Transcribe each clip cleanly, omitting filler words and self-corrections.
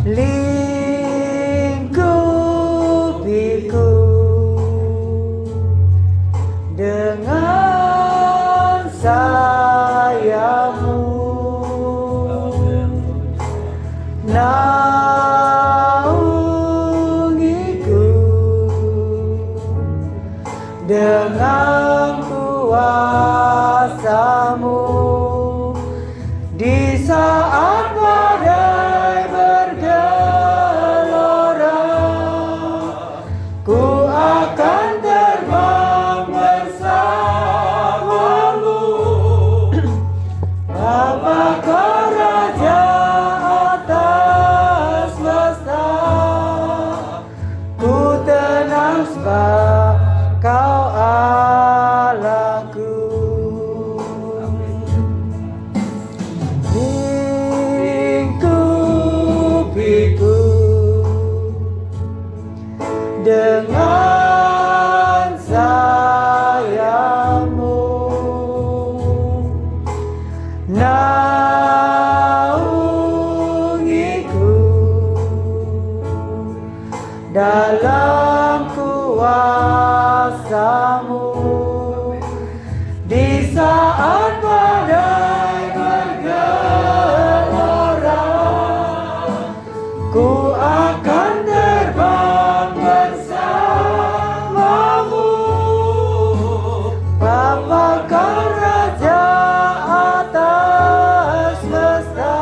lingkupiku dengan sayapmu, naungiku dengan kuasa-Mu di saat badai bergelora. Ku akan terbang bersama-Mu, Bapa Kau Raja atas semesta. Ku tenang sebab Kau Allahku. Lingkupiku dengan sayapmu, naungiku dalam kuasa-Mu di saat badai bergelora. Ku akan terbang bersama-Mu, Bapa Kau Raja atas semesta.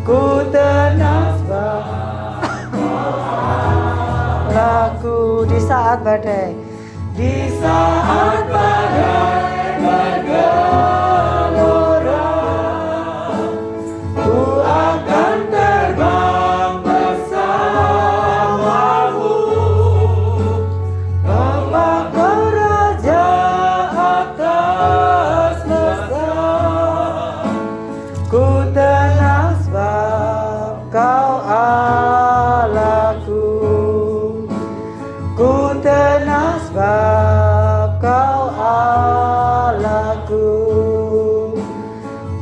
Ku tenang sebab Allahku di saat badai, di saat badai bergelora. Ku akan terbang bersama-Mu, Bapa Kau Raja atas semesta. Ku tenang sebab Kau Allahku. Ku tenang sebab Kau Allahku.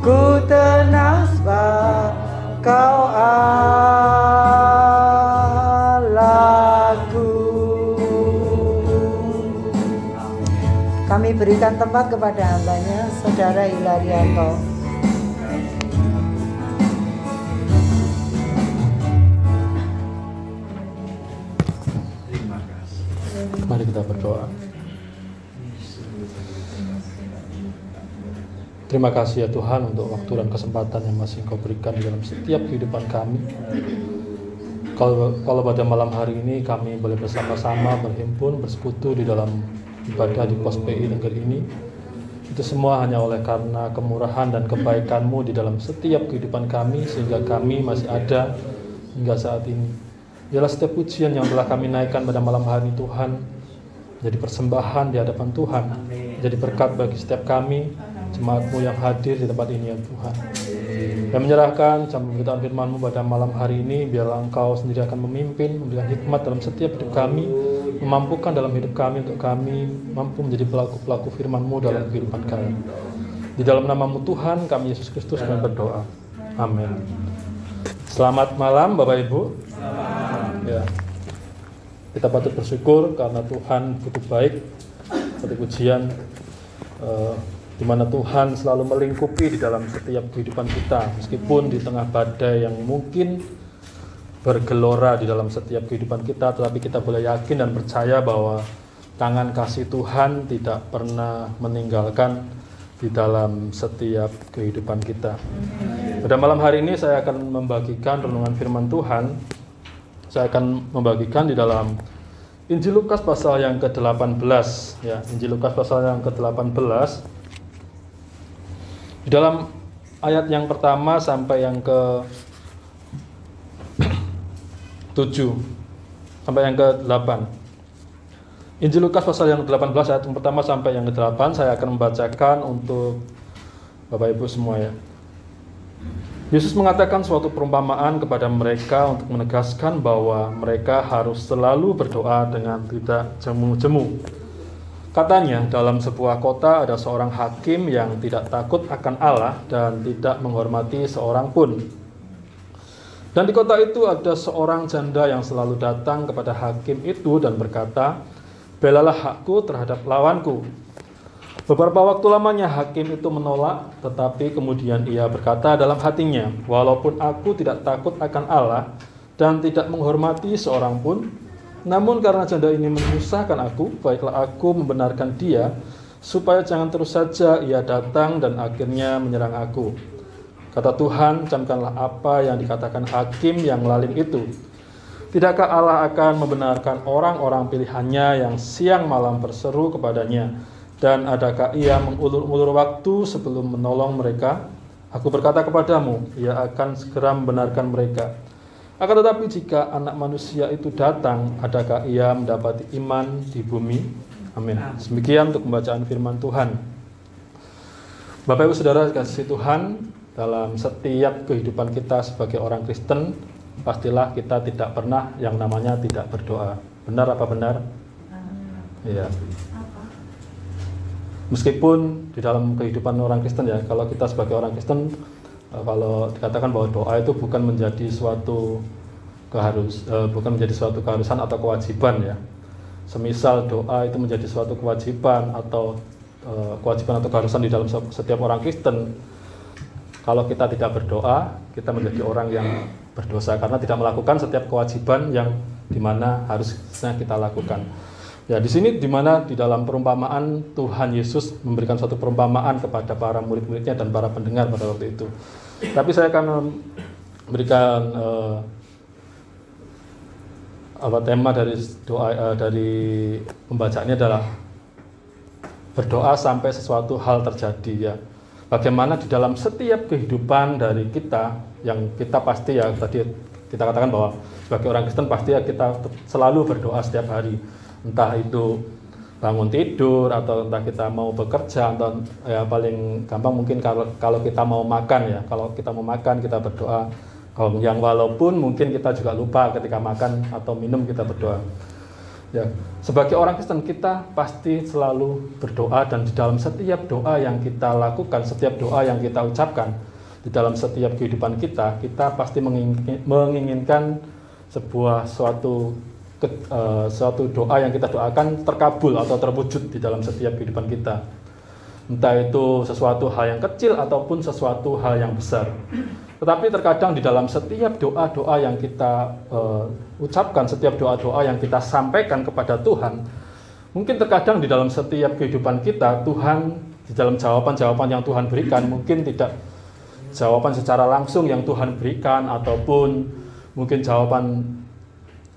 Ku tenang sebab Kau Allahku. Kami berikan tempat kepada hambanya, Saudara Hilarianto. Mari kita berdoa. Terima kasih ya Tuhan untuk waktu dan kesempatan yang masih Engkau berikan di dalam setiap kehidupan kami. Kalau pada malam hari ini kami boleh bersama-sama berhimpun, bersekutu di dalam ibadah di Pos PI Tengger ini, itu semua hanya oleh karena kemurahan dan kebaikan-Mu di dalam setiap kehidupan kami, sehingga kami masih ada hingga saat ini. Biarlah setiap pujian yang telah kami naikkan pada malam hari Tuhan jadi persembahan di hadapan Tuhan, jadi berkat bagi setiap kami, jemaat-Mu yang hadir di tempat ini ya Tuhan. Dan menyerahkan pemberitaan firman-Mu pada malam hari ini, biarlah Engkau sendiri akan memimpin, memberikan hikmat dalam setiap hidup kami, memampukan dalam hidup kami untuk kami mampu menjadi pelaku-pelaku firman-Mu dalam kehidupan kami. Di dalam nama-Mu Tuhan, kami Yesus Kristus kami berdoa. Amin. Selamat malam Bapak Ibu. Ya. Kita patut bersyukur karena Tuhan begitu baik. Seperti pujian di mana Tuhan selalu melingkupi di dalam setiap kehidupan kita, meskipun di tengah badai yang mungkin bergelora di dalam setiap kehidupan kita, tetapi kita boleh yakin dan percaya bahwa tangan kasih Tuhan tidak pernah meninggalkan di dalam setiap kehidupan kita. Pada malam hari ini saya akan membagikan renungan firman Tuhan. Saya akan membagikan di dalam Injil Lukas pasal yang ke-18 ya, Injil Lukas pasal yang ke-18. Di dalam ayat yang pertama sampai yang ke-7 sampai yang ke-8. Injil Lukas pasal yang ke-18 ayat yang pertama sampai yang ke-8 saya akan membacakan untuk Bapak Ibu semua ya. Yesus mengatakan suatu perumpamaan kepada mereka untuk menegaskan bahwa mereka harus selalu berdoa dengan tidak jemu-jemu. Katanya, dalam sebuah kota ada seorang hakim yang tidak takut akan Allah dan tidak menghormati seorang pun. Dan di kota itu ada seorang janda yang selalu datang kepada hakim itu dan berkata, "Belalah hakku terhadap lawanku." Beberapa waktu lamanya hakim itu menolak, tetapi kemudian ia berkata dalam hatinya, "Walaupun aku tidak takut akan Allah dan tidak menghormati seorang pun, namun karena janda ini menyusahkan aku, baiklah aku membenarkan dia, supaya jangan terus saja ia datang dan akhirnya menyerang aku." Kata Tuhan, "Camkanlah apa yang dikatakan hakim yang lalim itu. Tidakkah Allah akan membenarkan orang-orang pilihannya yang siang malam berseru kepadanya? Dan adakah ia mengulur-ulur waktu sebelum menolong mereka? Aku berkata kepadamu, ia akan segera membenarkan mereka. Akan tetapi jika anak manusia itu datang, adakah ia mendapati iman di bumi?" Amin. Demikian untuk pembacaan firman Tuhan. Bapak Ibu Saudara kasih Tuhan, dalam setiap kehidupan kita sebagai orang Kristen, pastilah kita tidak pernah yang namanya tidak berdoa. Benar apa benar? Iya. Meskipun di dalam kehidupan orang Kristen ya, kalau kita sebagai orang Kristen, kalau dikatakan bahwa doa itu bukan menjadi suatu keharusan atau kewajiban ya. Semisal doa itu menjadi suatu kewajiban atau kewajiban atau keharusan di dalam setiap orang Kristen, kalau kita tidak berdoa, kita menjadi orang yang berdosa karena tidak melakukan setiap kewajiban yang dimana harusnya kita lakukan. Ya, di sini dimana di dalam perumpamaan Tuhan Yesus memberikan suatu perumpamaan kepada para murid-muridnya dan para pendengar pada waktu itu. Tapi saya akan memberikan tema dari doa dari pembacaannya adalah berdoa sampai sesuatu hal terjadi ya. Bagaimana di dalam setiap kehidupan dari kita, yang kita pasti ya, tadi kita katakan bahwa sebagai orang Kristen pasti ya kita selalu berdoa setiap hari. Entah itu bangun tidur, atau entah kita mau bekerja, atau ya paling gampang mungkin kalau kita mau makan ya. Kalau kita mau makan kita berdoa. Yang walaupun mungkin kita juga lupa ketika makan atau minum kita berdoa. Ya, sebagai orang Kristen kita pasti selalu berdoa, dan di dalam setiap doa yang kita lakukan, setiap doa yang kita ucapkan, di dalam setiap kehidupan kita pasti menginginkan suatu doa yang kita doakan terkabul atau terwujud di dalam setiap kehidupan kita. Entah itu sesuatu hal yang kecil ataupun sesuatu hal yang besar. Tetapi terkadang di dalam setiap doa-doa yang kita ucapkan, setiap doa-doa yang kita sampaikan kepada Tuhan, mungkin terkadang di dalam setiap kehidupan kita, Tuhan di dalam jawaban-jawaban yang Tuhan berikan, mungkin tidak jawaban secara langsung yang Tuhan berikan, ataupun mungkin jawaban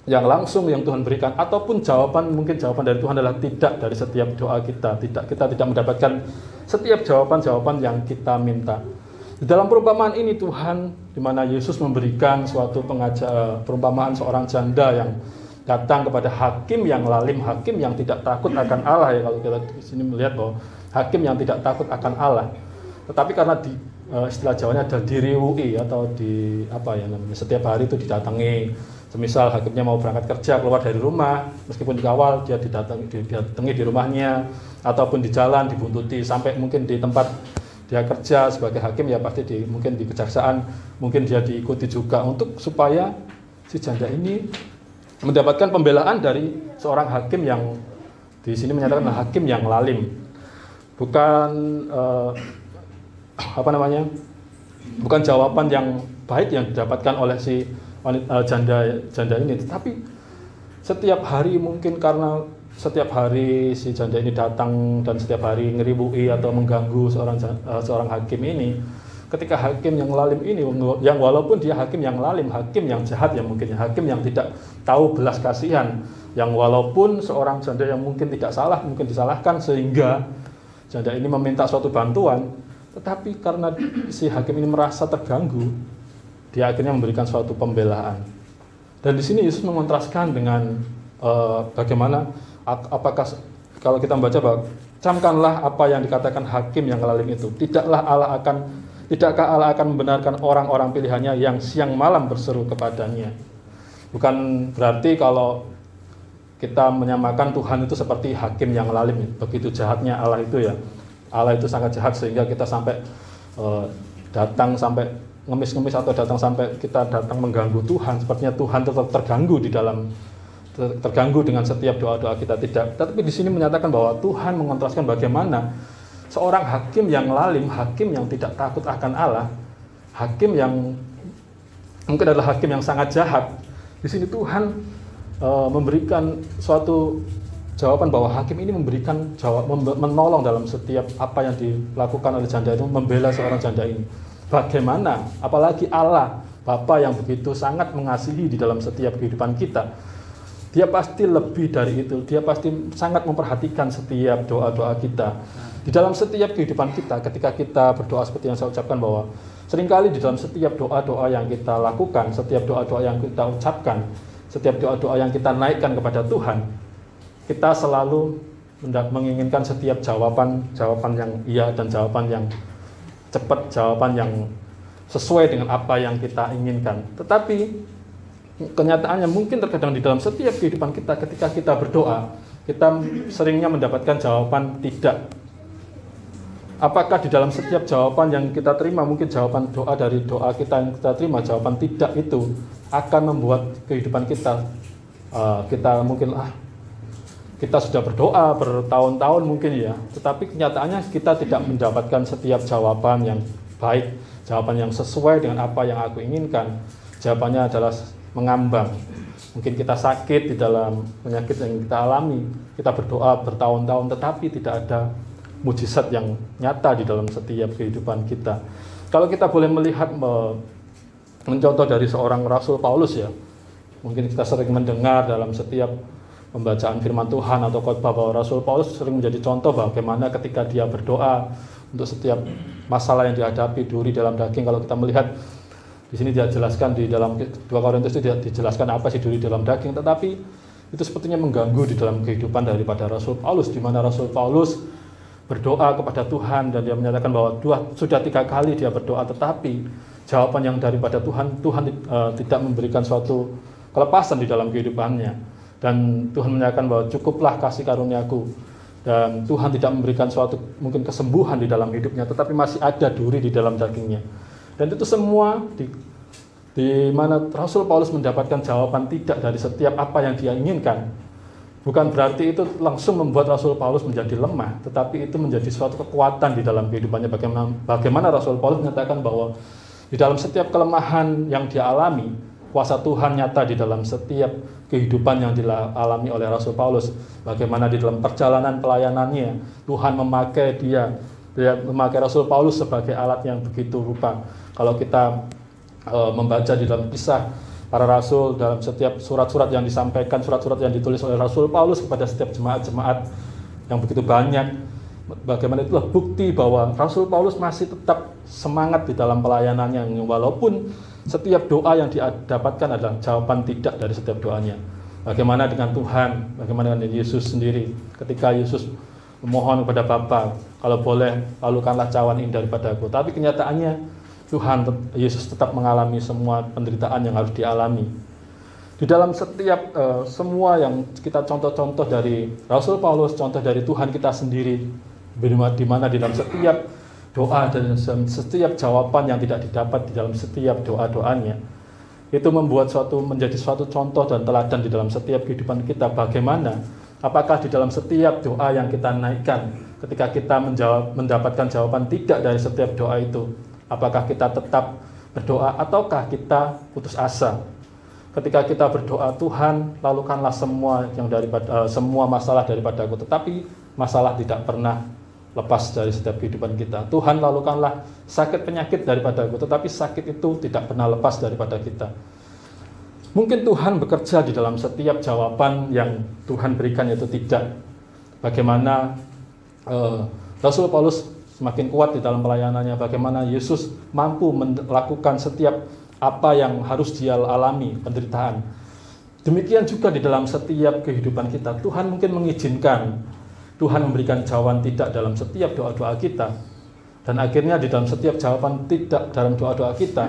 yang langsung yang Tuhan berikan, ataupun mungkin jawaban dari Tuhan adalah tidak dari setiap doa kita. Kita tidak mendapatkan setiap jawaban-jawaban yang kita minta. Di dalam perumpamaan ini Tuhan, di mana Yesus memberikan suatu perumpamaan seorang janda yang datang kepada hakim yang lalim, hakim yang tidak takut akan Allah ya. Kalau kita di sini melihat bahwa hakim yang tidak takut akan Allah, tetapi karena istilah Jawanya ada diriwui atau setiap hari itu didatangi. Semisal hakimnya mau berangkat kerja, keluar dari rumah, meskipun dikawal, dia didatangi di rumahnya, ataupun di jalan dibuntuti, sampai mungkin di tempat dia kerja sebagai hakim ya pasti mungkin di kejaksaan, mungkin dia diikuti juga supaya si janda ini mendapatkan pembelaan dari seorang hakim yang di sini menyatakan hakim yang lalim. Bukan bukan jawaban yang baik yang didapatkan oleh si janda ini, tetapi setiap hari mungkin karena setiap hari si janda ini datang dan setiap hari ngeribui atau mengganggu seorang hakim ini. Ketika hakim yang lalim ini, yang walaupun dia hakim yang lalim, hakim yang jahat ya mungkin, hakim yang tidak tahu belas kasihan, yang walaupun seorang janda yang mungkin tidak salah, mungkin disalahkan sehingga janda ini meminta suatu bantuan, tetapi karena si hakim ini merasa terganggu, dia akhirnya memberikan suatu pembelaan. Dan di sini Yesus mengontraskan dengan bagaimana apakah kalau kita membaca bahwa camkanlah apa yang dikatakan hakim yang lalim itu. Tidakkah Allah akan membenarkan orang-orang pilihannya yang siang malam berseru kepadanya. Bukan berarti kalau kita menyamakan Tuhan itu seperti hakim yang lalim, begitu jahatnya Allah itu ya. Allah itu sangat jahat sehingga kita sampai datang sampai ngemis-ngemis atau datang sampai kita datang mengganggu Tuhan, sepertinya Tuhan tetap terganggu dengan setiap doa-doa kita, tidak. Tapi di sini menyatakan bahwa Tuhan mengontraskan bagaimana seorang hakim yang lalim, hakim yang tidak takut akan Allah, hakim yang mungkin adalah hakim yang sangat jahat. Di sini Tuhan memberikan suatu jawaban bahwa hakim ini memberikan menolong dalam setiap apa yang dilakukan oleh janda itu, membela seorang janda ini. Bagaimana apalagi Allah Bapa yang begitu sangat mengasihi di dalam setiap kehidupan kita. Dia pasti lebih dari itu, dia pasti sangat memperhatikan setiap doa-doa kita. Di dalam setiap kehidupan kita, ketika kita berdoa seperti yang saya ucapkan, bahwa seringkali di dalam setiap doa-doa yang kita lakukan, setiap doa-doa yang kita ucapkan, setiap doa-doa yang kita naikkan kepada Tuhan, kita selalu menginginkan setiap jawaban yang iya dan jawaban yang cepat, jawaban yang sesuai dengan apa yang kita inginkan. Tetapi kenyataannya mungkin terkadang di dalam setiap kehidupan kita, ketika kita berdoa, kita seringnya mendapatkan jawaban tidak. Apakah di dalam setiap jawaban yang kita terima, mungkin jawaban doa dari doa kita yang kita terima, jawaban tidak itu akan membuat kehidupan kita, kita mungkin kita sudah berdoa bertahun-tahun mungkin ya, tetapi kenyataannya kita tidak mendapatkan setiap jawaban yang baik, jawaban yang sesuai dengan apa yang aku inginkan. Jawabannya adalah mengambang. Mungkin kita sakit di dalam penyakit yang kita alami, kita berdoa bertahun-tahun tetapi tidak ada mujizat yang nyata di dalam setiap kehidupan kita. Kalau kita boleh melihat mencontoh dari seorang Rasul Paulus ya, mungkin kita sering mendengar dalam setiap pembacaan firman Tuhan atau khotbah bahwa Rasul Paulus sering menjadi contoh bagaimana ketika dia berdoa untuk setiap masalah yang dihadapi, duri dalam daging. Kalau kita melihat di sini dia jelaskan di dalam 2 Korintus itu dijelaskan apa sih duri dalam daging, tetapi itu sepertinya mengganggu di dalam kehidupan daripada Rasul Paulus, di mana Rasul Paulus berdoa kepada Tuhan dan dia menyatakan bahwa sudah 3 kali dia berdoa, tetapi jawaban yang daripada Tuhan tidak memberikan suatu kelepasan di dalam kehidupannya. Dan Tuhan menyatakan bahwa cukuplah kasih karuniaku, dan Tuhan tidak memberikan suatu mungkin kesembuhan di dalam hidupnya, tetapi masih ada duri di dalam dagingnya. Dan itu semua di mana Rasul Paulus mendapatkan jawaban tidak dari setiap apa yang dia inginkan. Bukan berarti itu langsung membuat Rasul Paulus menjadi lemah, tetapi itu menjadi suatu kekuatan di dalam kehidupannya. Bagaimana Rasul Paulus menyatakan bahwa di dalam setiap kelemahan yang dia alami, kuasa Tuhan nyata di dalam setiap kehidupan yang dialami oleh Rasul Paulus. Bagaimana di dalam perjalanan pelayanannya Tuhan memakai dia memakai Rasul Paulus sebagai alat yang begitu rupa. Kalau kita membaca di dalam kisah para rasul, dalam setiap surat-surat yang disampaikan, surat-surat yang ditulis oleh Rasul Paulus kepada setiap jemaat-jemaat yang begitu banyak, bagaimana itulah bukti bahwa Rasul Paulus masih tetap semangat di dalam pelayanannya, walaupun setiap doa yang didapatkan adalah jawaban tidak dari setiap doanya. Bagaimana dengan Tuhan, bagaimana dengan Yesus sendiri, ketika Yesus memohon kepada Bapa, kalau boleh lalukanlah cawan ini daripadaku. Tapi kenyataannya Yesus tetap mengalami semua penderitaan yang harus dialami. Di dalam setiap semua yang kita contoh-contoh dari Rasul Paulus, contoh dari Tuhan kita sendiri, di mana di dalam setiap doa dan setiap jawaban yang tidak didapat di dalam setiap doa-doanya, itu menjadi suatu contoh dan teladan di dalam setiap kehidupan kita. Bagaimana, apakah di dalam setiap doa yang kita naikkan, ketika kita mendapatkan jawaban tidak dari setiap doa itu, apakah kita tetap berdoa ataukah kita putus asa? Ketika kita berdoa, Tuhan lalukanlah semua masalah daripadaku, tetapi masalah tidak pernah lepas dari setiap kehidupan kita. Tuhan lalukanlah sakit penyakit daripadaku, tetapi sakit itu tidak pernah lepas daripada kita. Mungkin Tuhan bekerja di dalam setiap jawaban yang Tuhan berikan, yaitu tidak. Bagaimana Rasul Paulus semakin kuat di dalam pelayanannya, bagaimana Yesus mampu melakukan setiap apa yang harus dia alami, penderitaan. Demikian juga di dalam setiap kehidupan kita, Tuhan mungkin mengizinkan, Tuhan memberikan jawaban tidak dalam setiap doa-doa kita. Dan akhirnya di dalam setiap jawaban tidak dalam doa-doa kita,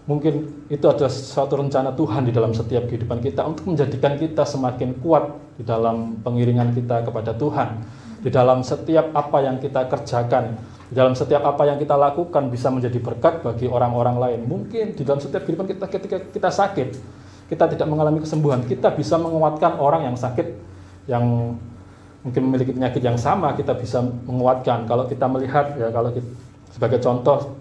mungkin itu adalah suatu rencana Tuhan di dalam setiap kehidupan kita untuk menjadikan kita semakin kuat di dalam pengiringan kita kepada Tuhan. Di dalam setiap apa yang kita kerjakan, Dalam setiap apa yang kita lakukan bisa menjadi berkat bagi orang-orang lain. Mungkin di dalam setiap kehidupan kita, ketika kita sakit, kita tidak mengalami kesembuhan, kita bisa menguatkan orang yang sakit, yang mungkin memiliki penyakit yang sama, kita bisa menguatkan. Kalau kita melihat, ya kalau kita, sebagai contoh,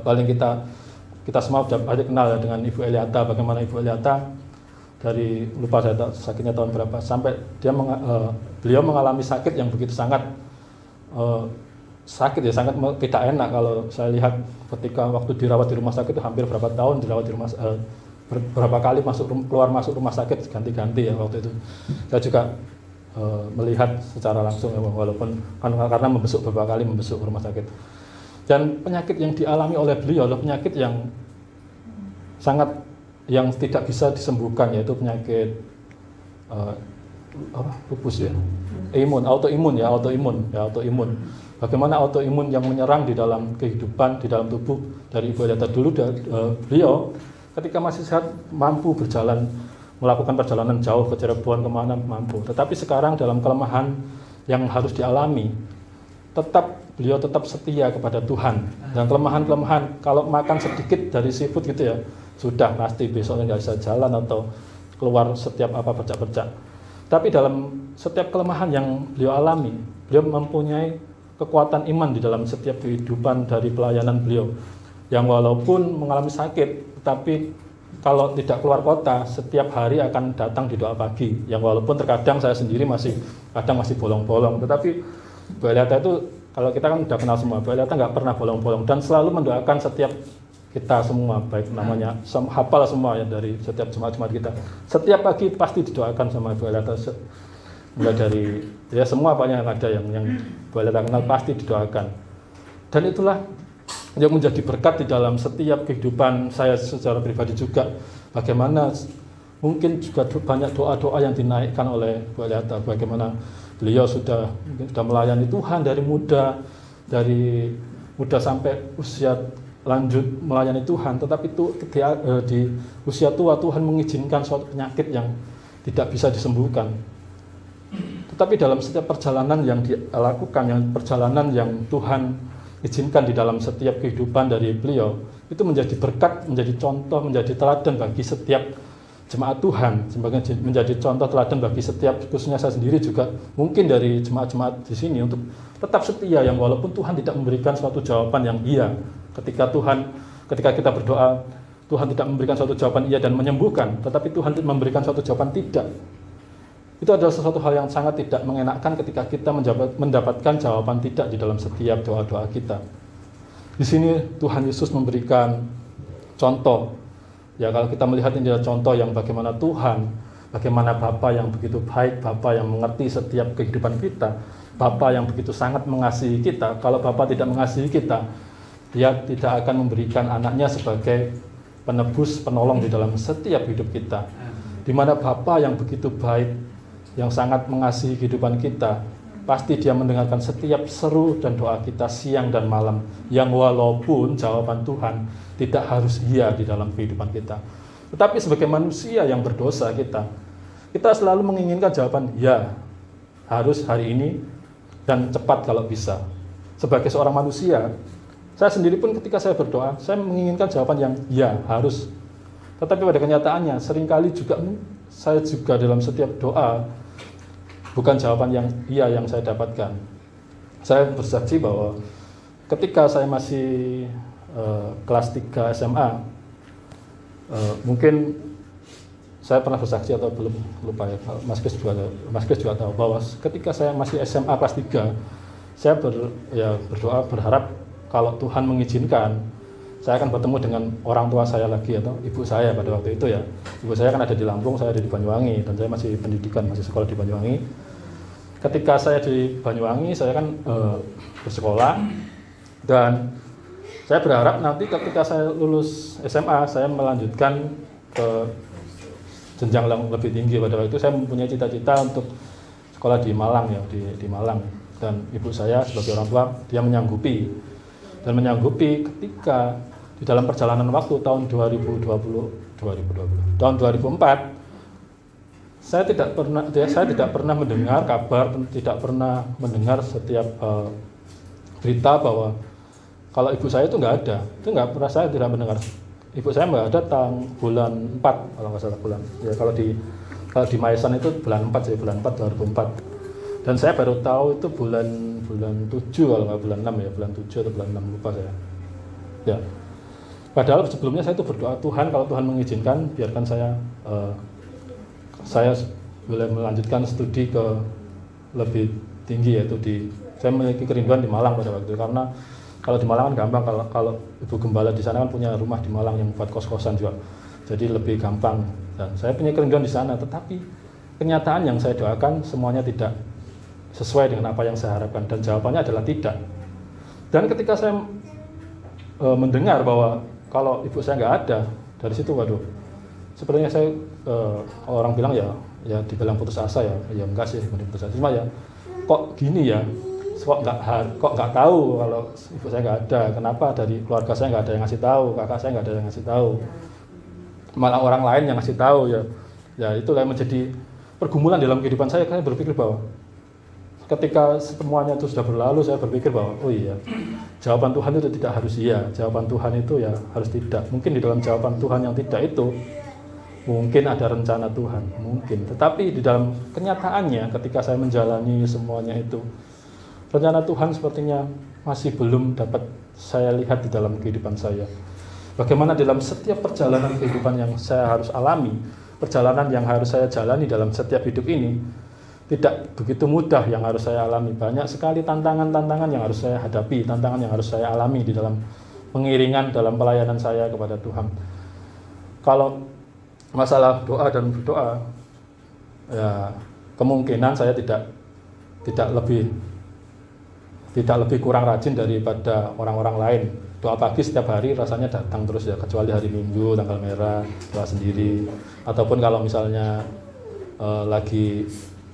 paling kita semua sudah pasti kenal ya dengan Ibu Eliata, bagaimana Ibu Eliata dari, lupa saya sakitnya tahun berapa, sampai beliau mengalami sakit yang begitu sangat sakit ya, sangat tidak enak. Kalau saya lihat ketika waktu dirawat di rumah sakit itu hampir berapa tahun dirawat di rumah, berapa kali keluar masuk rumah sakit ganti-ganti ya waktu itu. Saya juga melihat secara langsung ya, walaupun karena beberapa kali membesuk rumah sakit. Dan penyakit yang dialami oleh beliau adalah penyakit yang tidak bisa disembuhkan, yaitu penyakit lupus ya, autoimun. Bagaimana autoimun yang menyerang di dalam kehidupan, di dalam tubuh dari Ibu Eliata dulu. Beliau ketika masih sehat mampu berjalan, melakukan perjalanan jauh ke Cirebon, kemana mampu. Tetapi sekarang dalam kelemahan yang harus dialami, beliau tetap setia kepada Tuhan. Dan kelemahan-kelemahan, kalau makan sedikit dari seafood gitu ya, sudah pasti besoknya nggak bisa jalan atau keluar setiap apa bercak-bercak. Tapi dalam setiap kelemahan yang beliau alami, beliau mempunyai kekuatan iman di dalam setiap kehidupan dari pelayanan beliau. Yang walaupun mengalami sakit, tetapi kalau tidak keluar kota, setiap hari akan datang di doa pagi. Yang walaupun terkadang saya sendiri kadang masih bolong-bolong. Tetapi Bu Eliata itu, kalau kita kan udah kenal semua, Bu Eliata nggak pernah bolong-bolong dan selalu mendoakan setiap kita semua, baik namanya hafal semua ya dari setiap jemaat-jemaat kita. Setiap pagi pasti didoakan sama Bu Eliata, mulai dari ya semua apa yang ada yang Bu Eliata kenal pasti didoakan. Dan itulah yang menjadi berkat di dalam setiap kehidupan saya secara pribadi juga. Bagaimana mungkin juga banyak doa-doa yang dinaikkan oleh Bu Eliata, bagaimana beliau sudah melayani Tuhan dari muda sampai usia lanjut melayani Tuhan, tetapi di usia tua Tuhan mengizinkan suatu penyakit yang tidak bisa disembuhkan. Tetapi dalam setiap perjalanan yang dilakukan, perjalanan yang Tuhan izinkan di dalam setiap kehidupan dari beliau, itu menjadi berkat, menjadi contoh, menjadi teladan bagi setiap jemaat Tuhan, menjadi contoh teladan bagi setiap, khususnya saya sendiri juga, mungkin dari jemaat-jemaat di sini, untuk tetap setia, yang walaupun Tuhan tidak memberikan suatu jawaban yang iya, ketika kita berdoa, Tuhan tidak memberikan suatu jawaban iya dan menyembuhkan, tetapi Tuhan memberikan suatu jawaban tidak. Itu adalah sesuatu hal yang sangat tidak mengenakkan ketika kita mendapatkan jawaban tidak di dalam setiap doa-doa kita. Di sini Tuhan Yesus memberikan contoh. Ya, kalau kita melihat ini adalah contoh yang bagaimana Tuhan, bagaimana Bapa yang begitu baik, Bapa yang mengerti setiap kehidupan kita, Bapa yang begitu sangat mengasihi kita. Kalau Bapa tidak mengasihi kita, Dia tidak akan memberikan anaknya sebagai penebus, penolong di dalam setiap hidup kita. Di mana Bapa yang begitu baik, yang sangat mengasihi kehidupan kita, pasti Dia mendengarkan setiap seru dan doa kita siang dan malam, yang walaupun jawaban Tuhan tidak harus iya di dalam kehidupan kita. Tetapi sebagai manusia yang berdosa, kita selalu menginginkan jawaban ya, harus hari ini dan cepat kalau bisa. Sebagai seorang manusia, saya sendiri pun ketika saya berdoa, saya menginginkan jawaban yang ya, harus. Tetapi pada kenyataannya, seringkali juga saya juga dalam setiap doa, bukan jawaban yang iya yang saya dapatkan. Saya bersaksi bahwa ketika saya masih kelas 3 SMA, mungkin saya pernah bersaksi atau belum, lupa ya, Mas Kris juga tahu bahwa ketika saya masih SMA kelas 3, saya berdoa berharap kalau Tuhan mengizinkan, saya akan bertemu dengan orang tua saya lagi atau ibu saya pada waktu itu ya. Ibu saya kan ada di Lampung, saya ada di Banyuwangi, dan saya masih pendidikan, masih sekolah di Banyuwangi. Ketika saya di Banyuwangi, saya kan bersekolah, dan saya berharap nanti ketika saya lulus SMA, saya melanjutkan ke jenjang yang lebih tinggi. Pada waktu itu saya mempunyai cita-cita untuk sekolah di Malang ya, di Malang. Dan ibu saya sebagai orang tua, dia menyanggupi ketika di dalam perjalanan waktu tahun 2004, saya tidak pernah mendengar kabar, tidak pernah mendengar setiap berita bahwa kalau ibu saya itu nggak ada, itu nggak pernah, saya tidak mendengar. Ibu saya nggak ada tahun bulan 4 kalau nggak salah bulan. Ya kalau di Maesan itu bulan 4 sih, bulan 4 2004. Dan saya baru tahu itu bulan 7 kalau nggak bulan 6 ya, bulan 7 atau bulan 6 lupa saya. Ya. Padahal sebelumnya saya itu berdoa, Tuhan kalau Tuhan mengizinkan biarkan saya boleh melanjutkan studi ke lebih tinggi, yaitu saya memiliki kerinduan di Malang pada waktu itu, karena kalau di Malang kan gampang, kalau Ibu Gembala di sana kan punya rumah di Malang yang buat kos-kosan juga, jadi lebih gampang, dan saya punya kerinduan di sana. Tetapi kenyataan yang saya doakan semuanya tidak sesuai dengan apa yang saya harapkan, dan jawabannya adalah tidak. Dan ketika saya mendengar bahwa kalau ibu saya nggak ada, dari situ waduh, sebenarnya saya orang bilang ya dibilang putus asa ya enggak sih putus asa, cuma ya kok gini ya, kok nggak tahu kalau ibu saya nggak ada, kenapa dari keluarga saya nggak ada yang ngasih tahu, kakak saya nggak ada yang ngasih tahu, malah orang lain yang ngasih tahu ya itulah yang menjadi pergumulan dalam kehidupan saya. Saya berpikir bahwa ketika semuanya itu sudah berlalu, saya berpikir bahwa oh iya, jawaban Tuhan itu tidak harus iya, jawaban Tuhan itu ya harus tidak. Mungkin di dalam jawaban Tuhan yang tidak itu mungkin ada rencana Tuhan, mungkin. Tetapi di dalam kenyataannya ketika saya menjalani semuanya itu, rencana Tuhan sepertinya masih belum dapat saya lihat di dalam kehidupan saya. Bagaimana dalam setiap perjalanan kehidupan yang saya harus alami, perjalanan yang harus saya jalani dalam setiap hidup ini, tidak begitu mudah yang harus saya alami. Banyak sekali tantangan-tantangan yang harus saya hadapi, tantangan yang harus saya alami di dalam pengiringan dalam pelayanan saya kepada Tuhan. Kalau masalah doa dan berdoa, ya kemungkinan saya tidak lebih kurang rajin daripada orang-orang lain. Doa pagi setiap hari rasanya datang terus ya, kecuali hari Minggu tanggal merah doa sendiri, ataupun kalau misalnya lagi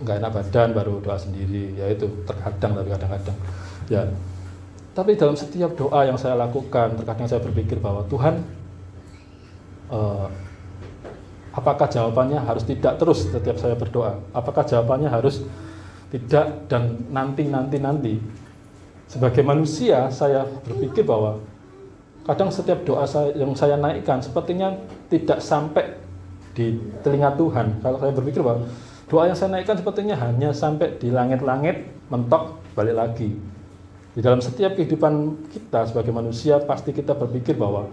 nggak enak badan baru doa sendiri, ya itu terkadang, tapi kadang-kadang ya. Tapi dalam setiap doa yang saya lakukan, terkadang saya berpikir bahwa Tuhan, apakah jawabannya harus tidak terus setiap saya berdoa? Apakah jawabannya harus tidak dan nanti? Sebagai manusia saya berpikir bahwa kadang setiap doa yang saya naikkan sepertinya tidak sampai di telinga Tuhan. Kalau saya berpikir bahwa doa yang saya naikkan sepertinya hanya sampai di langit-langit, mentok, balik lagi. Di dalam setiap kehidupan kita sebagai manusia, pasti kita berpikir bahwa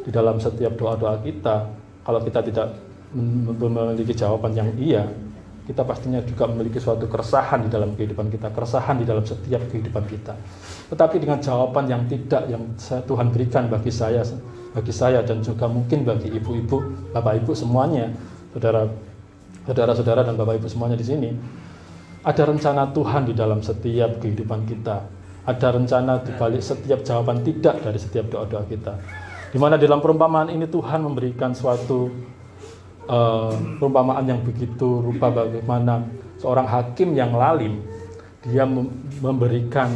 di dalam setiap doa-doa kita, kalau kita tidak memiliki jawaban yang iya, kita pastinya juga memiliki suatu keresahan di dalam kehidupan kita, keresahan di dalam setiap kehidupan kita. Tetapi dengan jawaban yang tidak, yang Tuhan berikan bagi saya dan juga mungkin bagi ibu-ibu, bapak ibu semuanya, saudara-saudara dan bapak ibu semuanya di sini, ada rencana Tuhan di dalam setiap kehidupan kita. Ada rencana di balik setiap jawaban tidak dari setiap doa-doa kita. Di mana dalam perumpamaan ini Tuhan memberikan suatu perumpamaan yang begitu rupa, bagaimana seorang hakim yang lalim, dia memberikan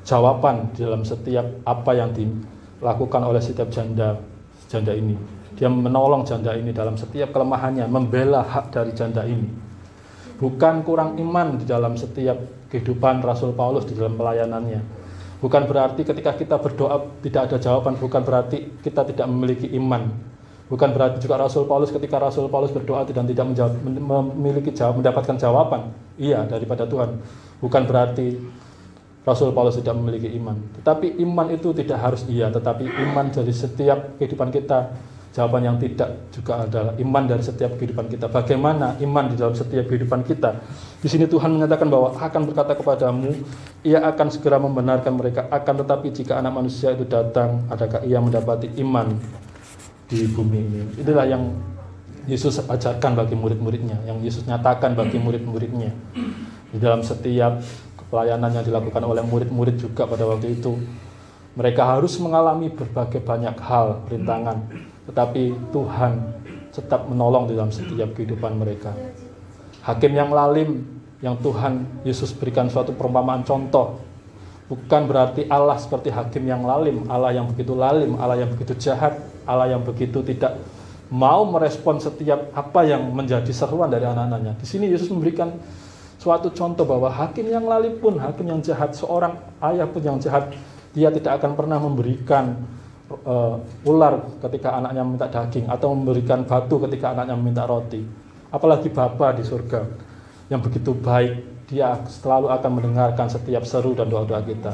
jawaban dalam setiap apa yang dilakukan oleh setiap janda ini. Dia menolong janda ini dalam setiap kelemahannya, membela hak dari janda ini. Bukan kurang iman di dalam setiap kehidupan Rasul Paulus di dalam pelayanannya. Bukan berarti ketika kita berdoa tidak ada jawaban, bukan berarti kita tidak memiliki iman. Bukan berarti juga Rasul Paulus ketika Rasul Paulus berdoa dan tidak mendapatkan jawaban iya daripada Tuhan. Bukan berarti Rasul Paulus tidak memiliki iman. Tetapi iman itu tidak harus iya, tetapi iman dari setiap kehidupan kita. Jawaban yang tidak juga adalah iman dari setiap kehidupan kita. Bagaimana iman di dalam setiap kehidupan kita? Di sini Tuhan menyatakan bahwa akan berkata kepadamu, ia akan segera membenarkan mereka. Akan tetapi jika anak manusia itu datang, adakah ia mendapati iman di bumi ini? Itulah yang Yesus ajarkan bagi murid-muridnya, yang Yesus nyatakan bagi murid-muridnya. Di dalam setiap pelayanan yang dilakukan oleh murid-murid juga pada waktu itu, mereka harus mengalami berbagai banyak hal, rintangan, tetapi Tuhan tetap menolong di dalam setiap kehidupan mereka. Hakim yang lalim, yang Tuhan Yesus berikan suatu perumpamaan contoh, bukan berarti Allah seperti hakim yang lalim, Allah yang begitu lalim, Allah yang begitu jahat, Allah yang begitu tidak mau merespon setiap apa yang menjadi seruan dari anak-anaknya. Di sini Yesus memberikan suatu contoh bahwa hakim yang lali pun, hakim yang jahat, seorang ayah pun yang jahat, dia tidak akan pernah memberikan ular ketika anaknya minta daging, atau memberikan batu ketika anaknya minta roti. Apalagi Bapa di surga yang begitu baik, dia selalu akan mendengarkan setiap seru dan doa-doa kita.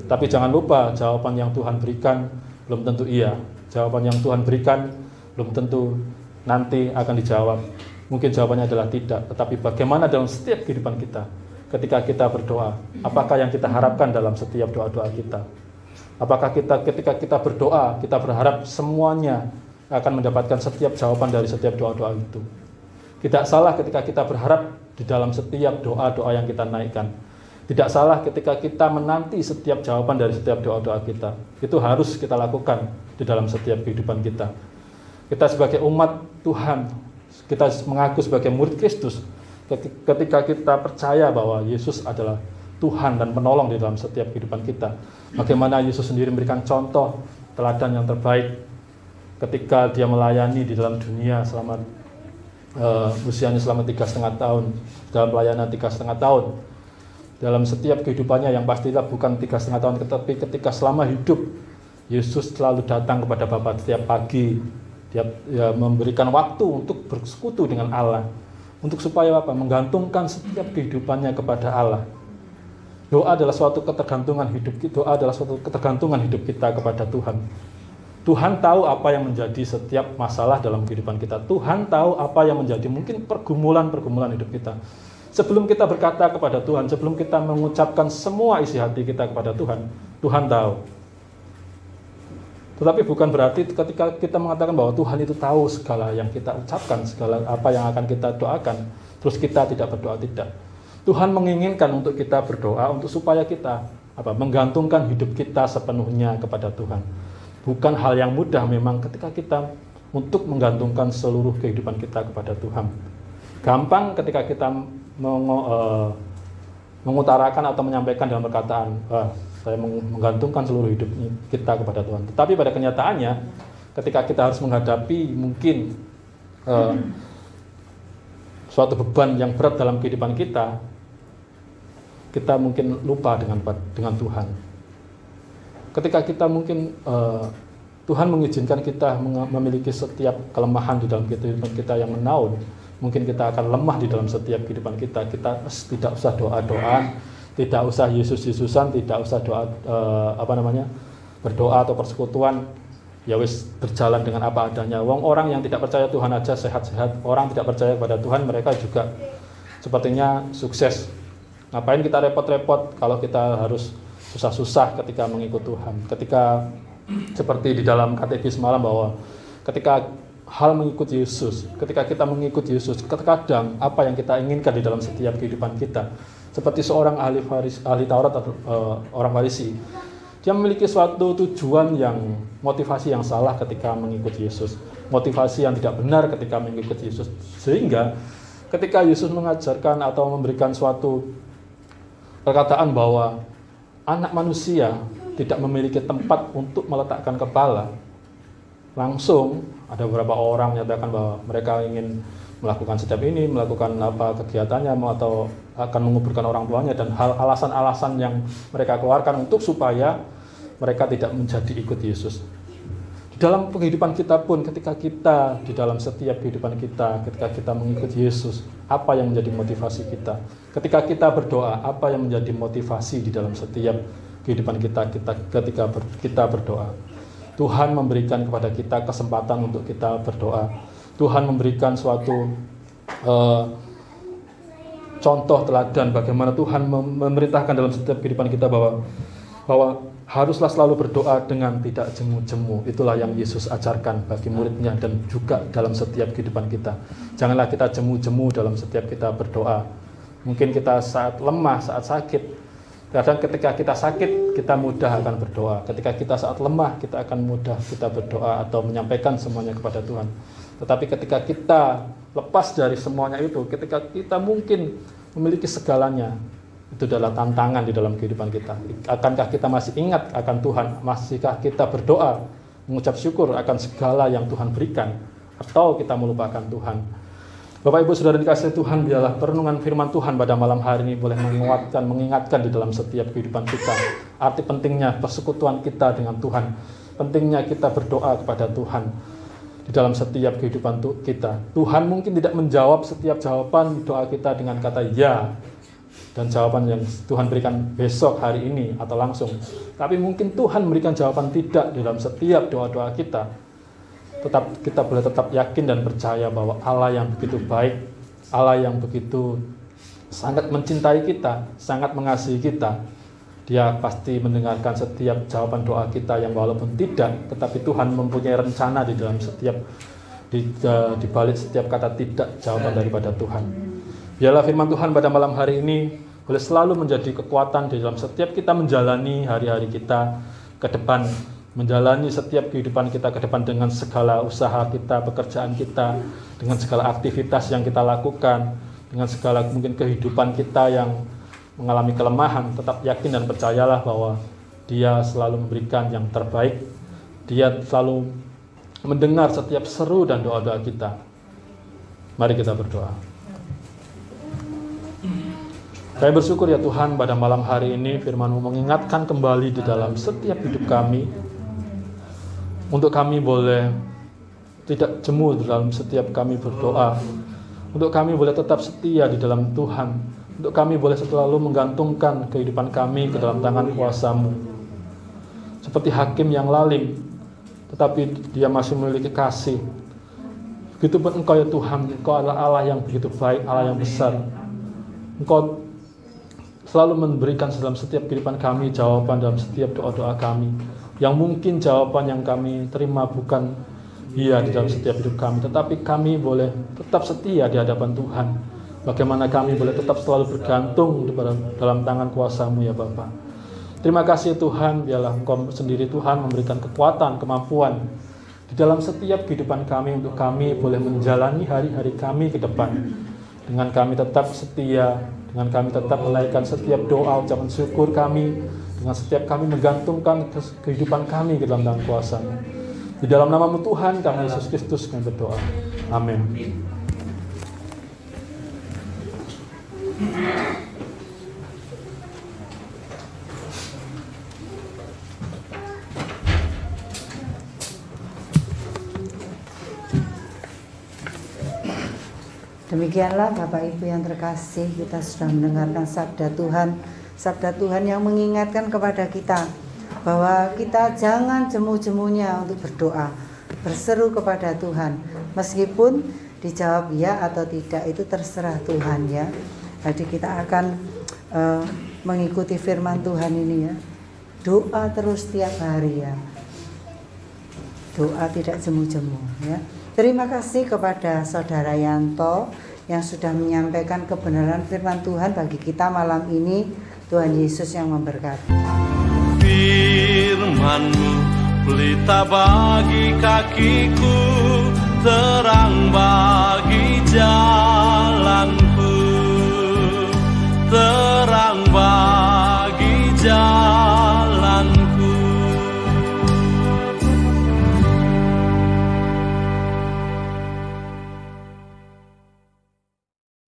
Tapi jangan lupa, jawaban yang Tuhan berikan belum tentu iya. Jawaban yang Tuhan berikan belum tentu nanti akan dijawab. Mungkin jawabannya adalah tidak. Tetapi bagaimana dalam setiap kehidupan kita ketika kita berdoa? Apakah yang kita harapkan dalam setiap doa-doa kita? Apakah ketika kita berdoa, kita berharap semuanya akan mendapatkan setiap jawaban dari setiap doa-doa itu? Tidak salah ketika kita berharap di dalam setiap doa-doa yang kita naikkan. Tidak salah ketika kita menanti setiap jawaban dari setiap doa-doa kita. Itu harus kita lakukan di dalam setiap kehidupan kita. Kita sebagai umat Tuhan, kita mengaku sebagai murid Kristus, ketika kita percaya bahwa Yesus adalah Tuhan dan penolong di dalam setiap kehidupan kita. Bagaimana Yesus sendiri memberikan contoh teladan yang terbaik ketika dia melayani di dalam dunia selama usianya selama 3,5 tahun, dalam pelayanan 3,5 tahun. Dalam setiap kehidupannya yang pastilah bukan 3,5 tahun, tetapi ketika selama hidup, Yesus selalu datang kepada Bapa setiap pagi. Dia memberikan waktu untuk bersekutu dengan Allah, untuk supaya apa? Menggantungkan setiap kehidupannya kepada Allah. Doa adalah suatu ketergantungan hidup kita, doa adalah suatu ketergantungan hidup kita kepada Tuhan. Tuhan tahu apa yang menjadi setiap masalah dalam kehidupan kita. Tuhan tahu apa yang menjadi mungkin pergumulan-pergumulan hidup kita. Sebelum kita berkata kepada Tuhan, sebelum kita mengucapkan semua isi hati kita kepada Tuhan, Tuhan tahu. Tetapi bukan berarti ketika kita mengatakan bahwa Tuhan itu tahu segala yang kita ucapkan, segala apa yang akan kita doakan, terus kita tidak berdoa, tidak. Tuhan menginginkan untuk kita berdoa untuk supaya kita menggantungkan hidup kita sepenuhnya kepada Tuhan. Bukan hal yang mudah memang ketika kita untuk menggantungkan seluruh kehidupan kita kepada Tuhan. Gampang ketika kita mengutarakan atau menyampaikan dalam perkataan, saya menggantungkan seluruh hidup kita kepada Tuhan. Tetapi pada kenyataannya, ketika kita harus menghadapi mungkin suatu beban yang berat dalam kehidupan kita, kita mungkin lupa dengan Tuhan. Ketika kita mungkin Tuhan mengizinkan kita memiliki setiap kelemahan di dalam kehidupan kita yang menaun, mungkin kita akan lemah di dalam setiap kehidupan kita. Kita tidak usah doa-doa, tidak usah Yesus-Yesusan, tidak usah berdoa atau persekutuan. Ya wis berjalan dengan apa adanya. Orang yang tidak percaya Tuhan aja sehat-sehat. Orang tidak percaya kepada Tuhan, mereka juga sepertinya sukses. Ngapain kita repot-repot kalau kita harus susah-susah ketika mengikut Tuhan. Ketika seperti di dalam katekis malam bahwa ketika hal mengikut Yesus, ketika kita mengikut Yesus, terkadang apa yang kita inginkan di dalam setiap kehidupan kita, seperti seorang ahli Taurat atau orang Farisi, dia memiliki suatu tujuan yang motivasi yang salah ketika mengikut Yesus, motivasi yang tidak benar ketika mengikut Yesus, sehingga ketika Yesus mengajarkan atau memberikan suatu perkataan bahwa anak manusia tidak memiliki tempat untuk meletakkan kepala, langsung ada beberapa orang menyatakan bahwa mereka ingin melakukan setiap ini, melakukan kegiatannya atau akan menguburkan orang tuanya, dan alasan-alasan yang mereka keluarkan untuk supaya mereka tidak menjadi ikut Yesus. Di dalam kehidupan kita pun, ketika kita di dalam setiap kehidupan kita, ketika kita mengikut Yesus, apa yang menjadi motivasi kita? Ketika kita berdoa, apa yang menjadi motivasi di dalam setiap kehidupan kita ketika kita berdoa? Tuhan memberikan kepada kita kesempatan untuk kita berdoa. Tuhan memberikan suatu contoh teladan bagaimana Tuhan memerintahkan dalam setiap kehidupan kita bahwa haruslah selalu berdoa dengan tidak jemu-jemu. Itulah yang Yesus ajarkan bagi muridnya dan juga dalam setiap kehidupan kita. Janganlah kita jemu-jemu dalam setiap kita berdoa. Mungkin kita saat lemah, saat sakit. Kadang ketika kita sakit, kita mudah akan berdoa. Ketika kita saat lemah, kita akan mudah kita berdoa atau menyampaikan semuanya kepada Tuhan. Tetapi ketika kita lepas dari semuanya itu, ketika kita mungkin memiliki segalanya, itu adalah tantangan di dalam kehidupan kita. Akankah kita masih ingat akan Tuhan? Masihkah kita berdoa, mengucap syukur akan segala yang Tuhan berikan? Atau kita melupakan Tuhan? Bapak Ibu Saudara dikasihi Tuhan, biarlah perenungan firman Tuhan pada malam hari ini boleh mengingatkan di dalam setiap kehidupan kita. Arti pentingnya persekutuan kita dengan Tuhan. Pentingnya kita berdoa kepada Tuhan di dalam setiap kehidupan kita. Tuhan mungkin tidak menjawab setiap jawaban doa kita dengan kata ya. Dan jawaban yang Tuhan berikan besok, hari ini, atau langsung. Tapi mungkin Tuhan memberikan jawaban tidak di dalam setiap doa-doa kita. Kita boleh tetap yakin dan percaya bahwa Allah yang begitu baik, Allah yang begitu sangat mencintai kita, sangat mengasihi kita, Dia pasti mendengarkan setiap jawaban doa kita yang walaupun tidak, tetapi Tuhan mempunyai rencana di dalam di balik setiap kata tidak jawaban daripada Tuhan. Biarlah firman Tuhan pada malam hari ini boleh selalu menjadi kekuatan di dalam setiap kita menjalani hari-hari kita ke depan, menjalani setiap kehidupan kita ke depan dengan segala usaha kita, pekerjaan kita, dengan segala aktivitas yang kita lakukan, dengan segala mungkin kehidupan kita yang mengalami kelemahan. Tetap yakin dan percayalah bahwa Dia selalu memberikan yang terbaik. Dia selalu mendengar setiap seru dan doa-doa kita. Mari kita berdoa. Kami bersyukur ya Tuhan, pada malam hari ini firman-Mu mengingatkan kembali di dalam setiap hidup kami, untuk kami boleh tidak jemu dalam setiap kami berdoa, untuk kami boleh tetap setia di dalam Tuhan, untuk kami boleh selalu menggantungkan kehidupan kami ke dalam tangan kuasa-Mu. Seperti hakim yang lalim, tetapi dia masih memiliki kasih. Begitupun Engkau ya Tuhan, Engkau adalah Allah yang begitu baik, Allah yang besar. Engkau selalu memberikan dalam setiap kehidupan kami jawaban dalam setiap doa-doa kami. Yang mungkin jawaban yang kami terima bukan iya di dalam setiap hidup kami, tetapi kami boleh tetap setia di hadapan Tuhan. Bagaimana kami boleh tetap selalu bergantung dalam tangan kuasa-Mu ya Bapa. Terima kasih Tuhan, biarlah Engkau sendiri Tuhan memberikan kekuatan, kemampuan di dalam setiap kehidupan kami, untuk kami boleh menjalani hari-hari kami ke depan dengan kami tetap setia, dengan kami tetap menaikkan setiap doa, ucapan syukur kami, dengan setiap kami menggantungkan kehidupan kami ke dalam tangan kuasa-Mu. Di dalam nama-Mu Tuhan kami Yesus Kristus kami berdoa. Amin. Demikianlah Bapak Ibu yang terkasih, kita sudah mendengarkan sabda Tuhan yang mengingatkan kepada kita bahwa kita jangan jemu-jemunya untuk berdoa, berseru kepada Tuhan. Meskipun dijawab ya atau tidak itu terserah Tuhan ya. Jadi kita akan mengikuti firman Tuhan ini ya. Doa terus tiap hari ya. Doa tidak jemu-jemu ya. Terima kasih kepada Saudara Yanto yang sudah menyampaikan kebenaran firman Tuhan bagi kita malam ini. Tuhan Yesus yang memberkati. Firman-Mu pelita bagi kakiku, terang bagi jalanku.